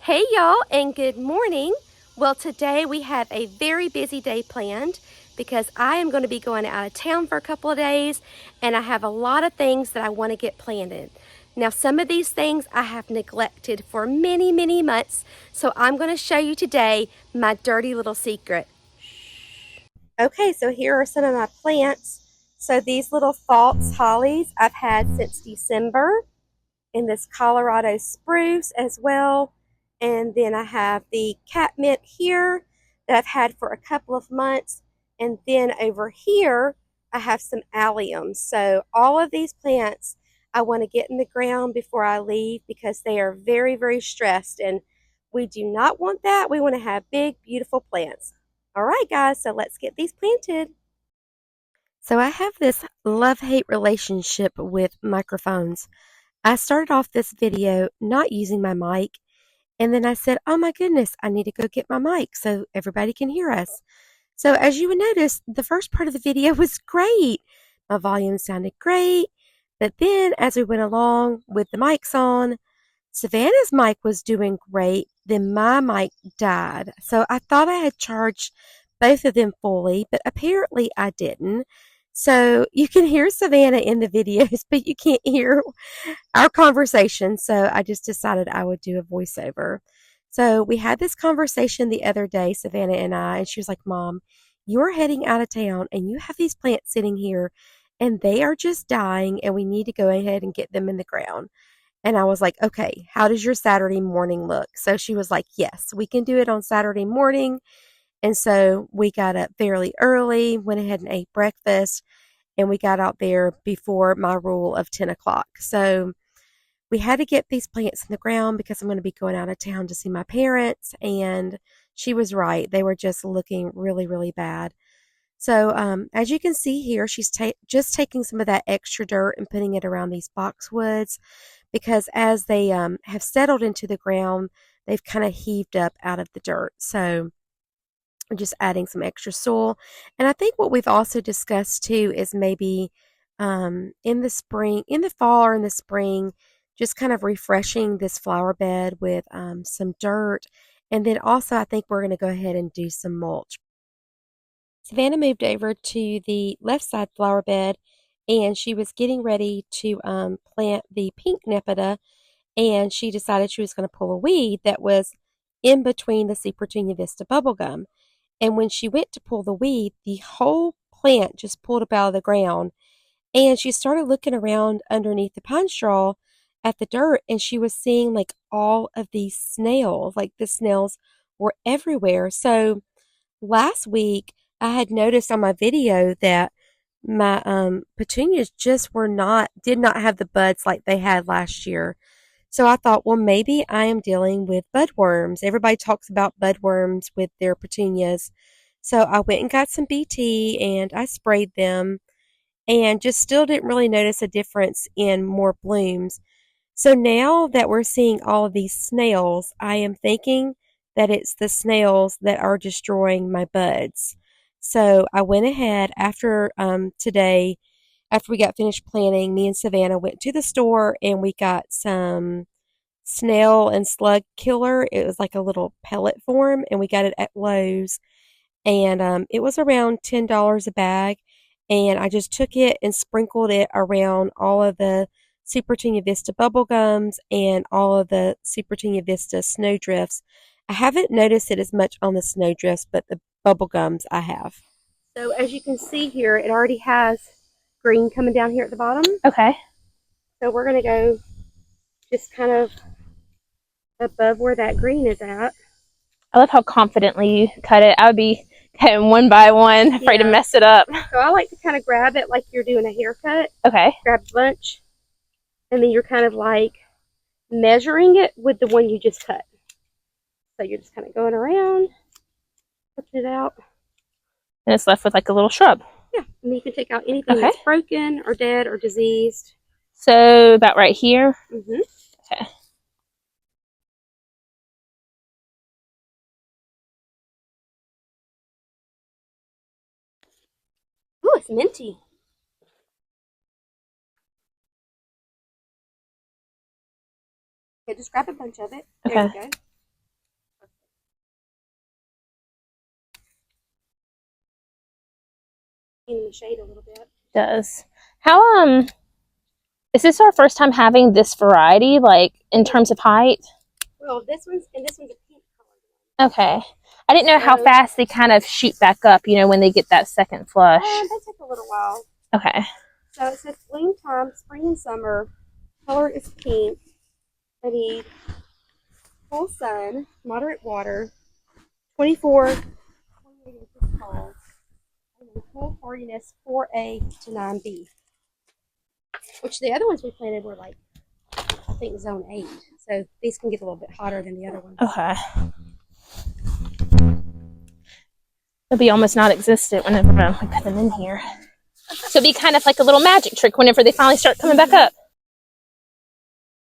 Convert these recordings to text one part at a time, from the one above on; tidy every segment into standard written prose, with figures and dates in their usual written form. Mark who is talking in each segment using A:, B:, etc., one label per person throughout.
A: Hey y'all, and good morning. Well, today we have a very busy day planned because I am going to be going out of town for a couple of days, and I have a lot of things that I want to get planted. Now, some of these things I have neglected for many months, so I'm going to show you today my dirty little secret. Okay, so here are some of my plants. So these little false hollies I've had since December, and this Colorado spruce as well. And then I have the catmint here that I've had for a couple of months. And then over here, I have some alliums. So all of these plants I want to get in the ground before I leave because they are very stressed. And we do not want that. We want to have big, beautiful plants. All right, guys, so let's get these planted. So I have this love-hate relationship with microphones. I started off this video not using my mic, and then I said, oh my goodness, I need to go get my mic so everybody can hear us. So as you would notice, the first part of the video was great. My volume sounded great, but then as we went along with the mics on, Savannah's mic was doing great, then my mic died. So I thought I had charged both of them fully, but apparently I didn't. So you can hear Savannah in the videos, but you can't hear our conversation. So I just decided I would do a voiceover. So we had this conversation the other day, Savannah and I, and she was like, Mom, you're heading out of town and you have these plants sitting here and they are just dying and we need to go ahead and get them in the ground. And I was like, okay, how does your Saturday morning look? So she was like, yes, we can do it on Saturday morning. And so we got up fairly early, went ahead and ate breakfast, and we got out there before my rule of 10 o'clock. So we had to get these plants in the ground because I'm going to be going out of town to see my parents. And she was right. They were just looking really bad. So as you can see here, she's just taking some of that extra dirt and putting it around these boxwoods because as they have settled into the ground, they've kind of heaved up out of the dirt. So I'm just adding some extra soil. And I think what we've also discussed too is maybe in the fall or in the spring, just kind of refreshing this flower bed with some dirt. And then also I think we're going to go ahead and do some mulch. Savannah moved over to the left side flower bed and she was getting ready to plant the pink nepeta, and she decided she was going to pull a weed that was in between the Supertunia Vista bubblegum. And when she went to pull the weed, the whole plant just pulled up out of the ground. And she started looking around underneath the pine straw at the dirt, and she was seeing like all of these snails. Like the snails were everywhere. So last week, I had noticed on my video that my petunias just did not have the buds like they had last year. So I thought, well, maybe I am dealing with budworms. Everybody talks about budworms with their petunias. So I went and got some BT and I sprayed them and just still didn't really notice a difference in more blooms. So now that we're seeing all of these snails, I am thinking that it's the snails that are destroying my buds. So I went ahead after today, after we got finished planting, me and Savannah went to the store and we got some snail and slug killer. It was like a little pellet form, and we got it at Lowe's. And it was around $10 a bag. And I just took it and sprinkled it around all of the Supertunia Vista bubblegums and all of the Supertunia Vista snowdrifts. I haven't noticed it as much on the snowdrifts, but the bubblegums I have. So as you can see here, it already has green coming down here at the bottom.
B: Okay.
A: So we're going to go just kind of above where that green is at.
B: I love how confidently you cut it. I would be cutting one by one, afraid to mess it up.
A: So I like to kind of grab it like you're doing a haircut.
B: Okay.
A: Grab a bunch, and then you're kind of like measuring it with the one you just cut. So you're just kind of going around, putting it out.
B: And it's left with like a little shrub.
A: Yeah, and you can take out anything that's broken or dead or diseased.
B: So about right here?
A: Mm-hmm.
B: Okay.
A: Ooh, it's minty. Okay, just grab a bunch of it.
B: Okay.
A: There you go. in the shade a little bit.
B: Does. How is this our first time having this variety, like in terms of height?
A: Well, this one's a pink color.
B: Okay. I didn't know how fast they kind of shoot back up, when they get that second flush.
A: They take a little while.
B: Okay.
A: So it says bloom time, spring and summer. Color is pink. I need full sun, moderate water, 24 inches tall, and then full hardiness 4A to 9B. Which the other ones we planted were like, I think zone 8. So these can get a little bit hotter than the other ones.
B: Okay. They'll be almost non-existent whenever we put them in here. So it'll be kind of like a little magic trick whenever they finally start coming back up.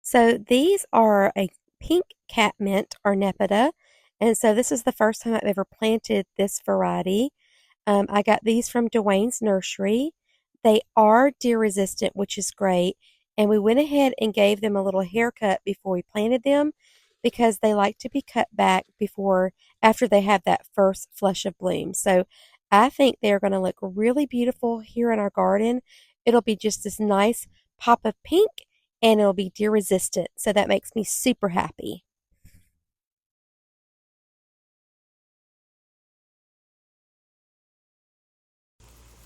A: So these are a pink catmint or nepeta. And so this is the first time I've ever planted this variety. I got these from Dwayne's nursery. They are deer resistant, which is great. And we went ahead and gave them a little haircut before we planted them because they like to be cut back after they have that first flush of bloom. So I think they're going to look really beautiful here in our garden. It'll be just this nice pop of pink and it'll be deer resistant. So that makes me super happy.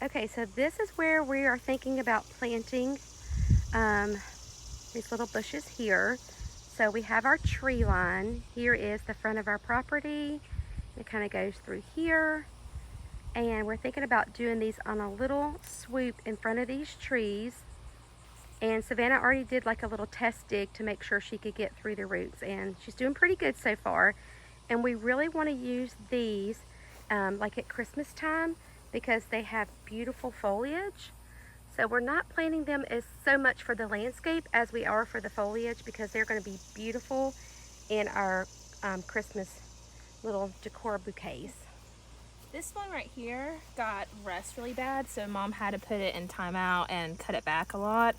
A: Okay, so this is where we are thinking about planting these little bushes here. So we have our tree line. Here is the front of our property. It kind of goes through here. And we're thinking about doing these on a little swoop in front of these trees. And Savannah already did like a little test dig to make sure she could get through the roots. And she's doing pretty good so far. And we really want to use these like at Christmas time because they have beautiful foliage. So we're not planting them as so much for the landscape as we are for the foliage because they're going to be beautiful in our Christmas little decor bouquets.
B: This one right here got rust really bad, so Mom had to put it in timeout and cut it back a lot.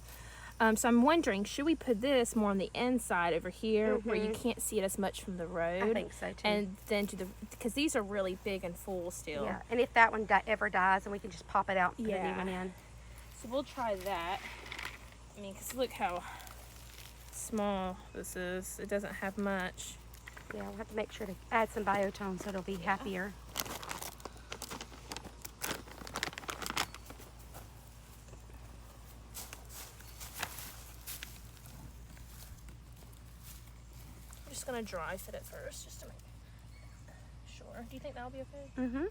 B: So I'm wondering, should we put this more on the inside over here where you can't see it as much from the road?
A: I think so too.
B: And then because these are really big and full still.
A: Yeah, and if that one ever dies, then we can just pop it out and put a new one in.
B: So we'll try that. I mean, because look how small this is. It doesn't have much.
A: Yeah, we'll have to make sure to add some biotone so it'll be happier.
B: I'm just going to dry fit it first just to make sure. Do you think that'll be okay?
A: Mm-hmm.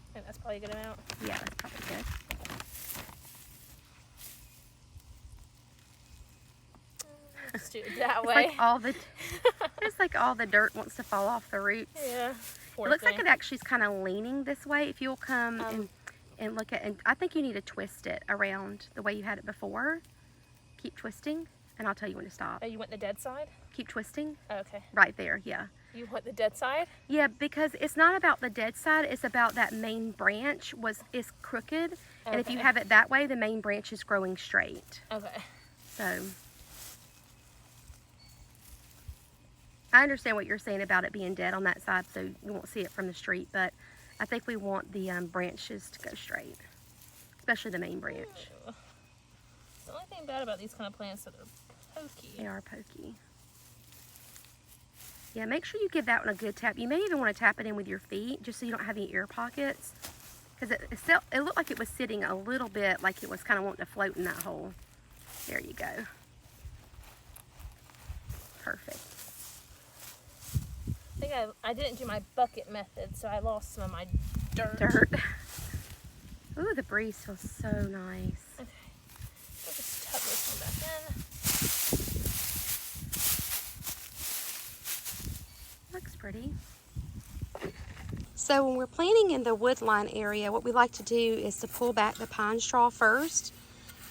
B: I think that's probably a good amount.
A: Yeah, that's probably good.
B: Let's do it that way.
A: It's like all the dirt wants to fall off the roots.
B: Yeah.
A: It looks like it actually is kind of leaning this way. If you'll come and look at, and I think you need to twist it around the way you had it before. Keep twisting, and I'll tell you when to stop.
B: Oh, you want the dead side?
A: Keep twisting.
B: Oh, okay.
A: Right there, yeah.
B: You want the dead side?
A: Yeah, because it's not about the dead side. It's about that main branch is crooked, and if you have it that way, the main branch is growing straight.
B: Okay.
A: So I understand what you're saying about it being dead on that side, so you won't see it from the street, but I think we want the branches to go straight, especially the main branch.
B: Ooh. The only thing bad about these kind of plants is that they're pokey.
A: They are pokey. Yeah, make sure you give that one a good tap. You may even want to tap it in with your feet, just so you don't have any air pockets, because it looked like it was sitting a little bit like it was kind of wanting to float in that hole. There you go. Perfect.
B: I think I didn't do my bucket method, so I lost some of my dirt.
A: Ooh, the breeze feels so nice.
B: Okay. I'll just tub this one back in.
A: Looks pretty. So when we're planting in the woodline area, what we like to do is to pull back the pine straw first,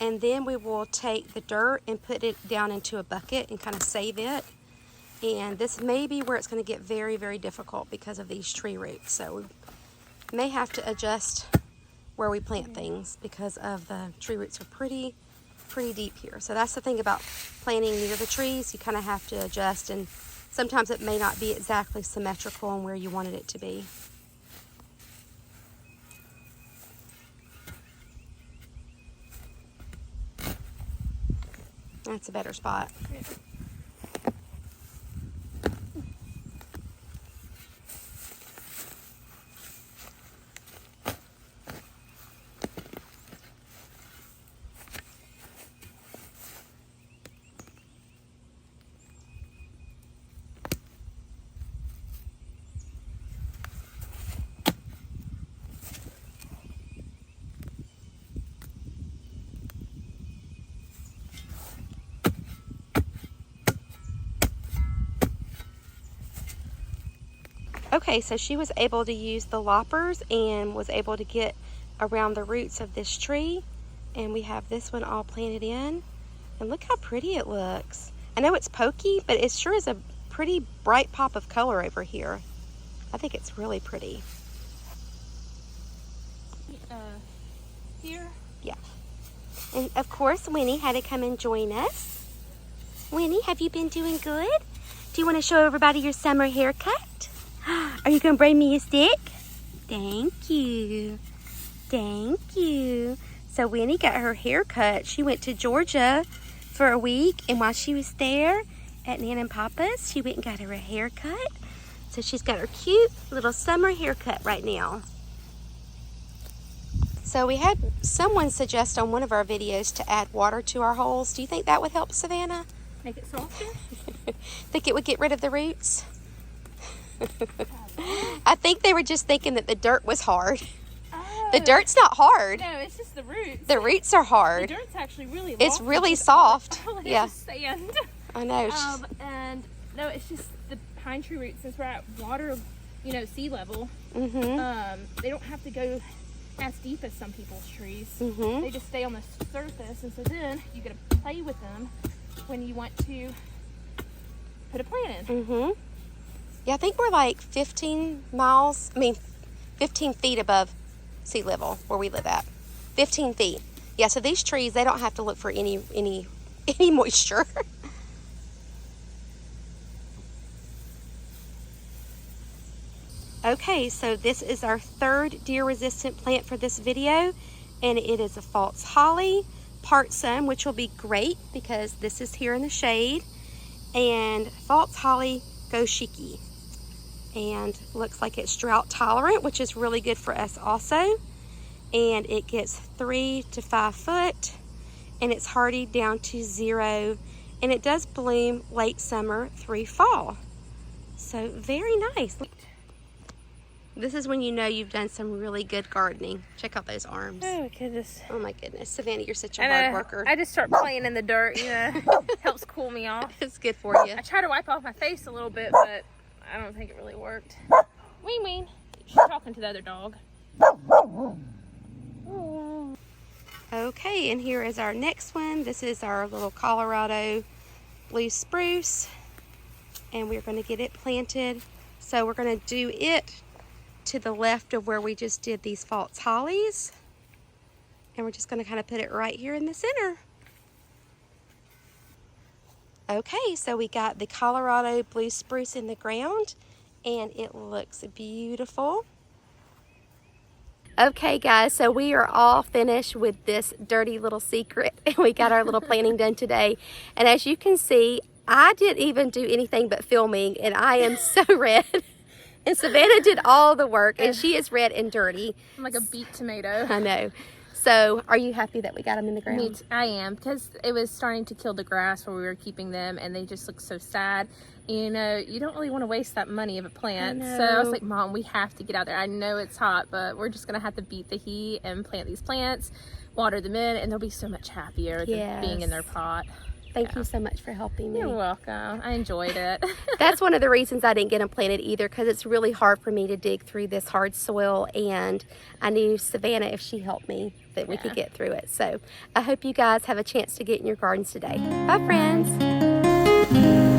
A: and then we will take the dirt and put it down into a bucket and kind of save it. And this may be where it's going to get very, very difficult because of these tree roots. So we may have to adjust where we plant things because of the tree roots are pretty deep here. So that's the thing about planting near the trees. You kind of have to adjust and sometimes it may not be exactly symmetrical on where you wanted it to be. That's a better spot.
B: Yeah.
A: Okay, so she was able to use the loppers and was able to get around the roots of this tree. And we have this one all planted in. And look how pretty it looks. I know it's pokey, but it sure is a pretty bright pop of color over here. I think it's really pretty.
B: Here?
A: Yeah. And of course, Winnie had to come and join us. Winnie, have you been doing good? Do you want to show everybody your summer haircut? Are you going to bring me a stick? Thank you. Thank you. So Winnie got her hair cut. She went to Georgia for a week, and while she was there at Nan and Papa's, she went and got her a haircut. So she's got her cute little summer haircut right now. So we had someone suggest on one of our videos to add water to our holes. Do you think that would help, Savannah?
B: Make it softer?
A: Think it would get rid of the roots? I think they were just thinking that the dirt was hard.
B: Oh.
A: The dirt's not hard.
B: No, it's just the roots.
A: The roots are hard.
B: The dirt's actually really
A: It's really soft.
B: It's
A: Yeah.
B: just sand.
A: I know.
B: And no, it's just the pine tree roots. Since we're at water, sea level,
A: Mm-hmm.
B: they don't have to go as deep as some people's trees.
A: Mm-hmm.
B: They just stay on the surface, and so then you get to play with them when you want to put a plant in.
A: Mm-hmm. Yeah, I think we're like 15 feet above sea level where we live at. 15 feet. Yeah, so these trees, they don't have to look for any moisture. Okay, so this is our third deer-resistant plant for this video, and it is a false holly, part sun, which will be great because this is here in the shade, and false holly goshiki. And looks like it's drought tolerant, which is really good for us also. And it gets 3 to 5 foot, and it's hardy down to 0, and it does bloom late summer through fall. So very nice. This is when you know you've done some really good gardening. Check out those arms.
B: Oh my goodness.
A: Oh my goodness. Savannah, you're such a hard worker.
B: I just start playing in the dirt, helps cool me off.
A: It's good for you.
B: I try to wipe off my face a little bit, but I don't think it really worked. Ween ween. She's talking to the other dog.
A: Okay, and here is our next one. This is our little Colorado blue spruce, and we're going to get it planted. So we're going to do it to the left of where we just did these false hollies, and we're just going to kind of put it right here in the center. Okay, so we got the Colorado blue spruce in the ground, and it looks beautiful. Okay guys, so we are all finished with this dirty little secret, and we got our little planting done today. And as you can see, I didn't even do anything but filming, and I am so red. And Savannah did all the work, and she is red and dirty.
B: I'm like a beet tomato.
A: I know. So are you happy that we got them in the ground?
B: I am, because it was starting to kill the grass where we were keeping them, and they just look so sad. You don't really want to waste that money of a plant. So I was like, Mom, we have to get out there. I know it's hot, but we're just going to have to beat the heat and plant these plants, water them in, and they'll be so much happier than being in their pot.
A: Thank you so much for helping me.
B: You're welcome. I enjoyed it.
A: That's one of the reasons I didn't get them planted either, because it's really hard for me to dig through this hard soil, and I knew Savannah, if she helped me, that we could get through it. So I hope you guys have a chance to get in your gardens today. Bye, friends.